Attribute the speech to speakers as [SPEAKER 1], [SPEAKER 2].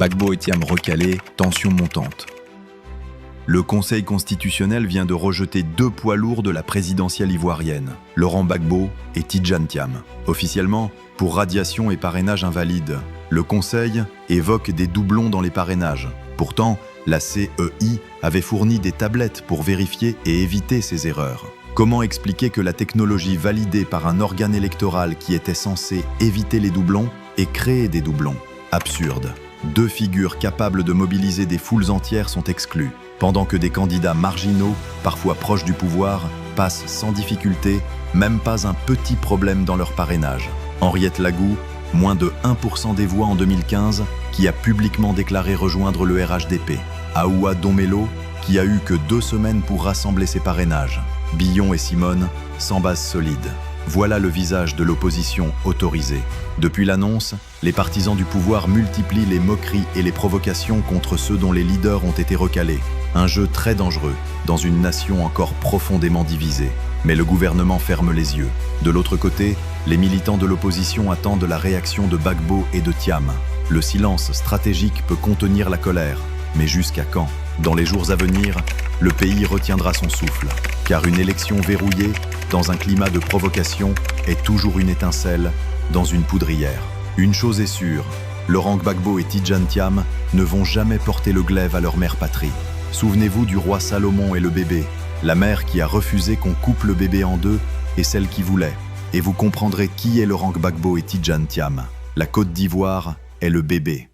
[SPEAKER 1] Gbagbo et Thiam recalés, tension montante. Le Conseil constitutionnel vient de rejeter 2 poids lourds de la présidentielle ivoirienne, Laurent Gbagbo et Tidjane Thiam. Officiellement, pour radiation et parrainage invalide, le Conseil évoque des doublons dans les parrainages. Pourtant, la CEI avait fourni des tablettes pour vérifier et éviter ces erreurs. Comment expliquer que la technologie validée par un organe électoral qui était censé éviter les doublons ait créé des doublons? Absurde. 2 figures capables de mobiliser des foules entières sont exclues, pendant que des candidats marginaux, parfois proches du pouvoir, passent sans difficulté, même pas un petit problème dans leur parrainage. Henriette Lagou, moins de 1% des voix en 2015, qui a publiquement déclaré rejoindre le RHDP. Aoua Domelo, qui a eu que 2 semaines pour rassembler ses parrainages. Billon et Simone, sans base solide. Voilà le visage de l'opposition autorisée. Depuis l'annonce, les partisans du pouvoir multiplient les moqueries et les provocations contre ceux dont les leaders ont été recalés. Un jeu très dangereux, dans une nation encore profondément divisée. Mais le gouvernement ferme les yeux. De l'autre côté, les militants de l'opposition attendent la réaction de Gbagbo et de Thiam. Le silence stratégique peut contenir la colère. Mais jusqu'à quand? Dans les jours à venir, le pays retiendra son souffle. Car une élection verrouillée, dans un climat de provocation, est toujours une étincelle dans une poudrière. Une chose est sûre, Laurent Gbagbo et Tidjane Thiam ne vont jamais porter le glaive à leur mère patrie. Souvenez-vous du roi Salomon et le bébé. La mère qui a refusé qu'on coupe le bébé en 2 et celle qui voulait. Et vous comprendrez qui est Laurent Gbagbo et Tidjane Thiam. La Côte d'Ivoire est le bébé.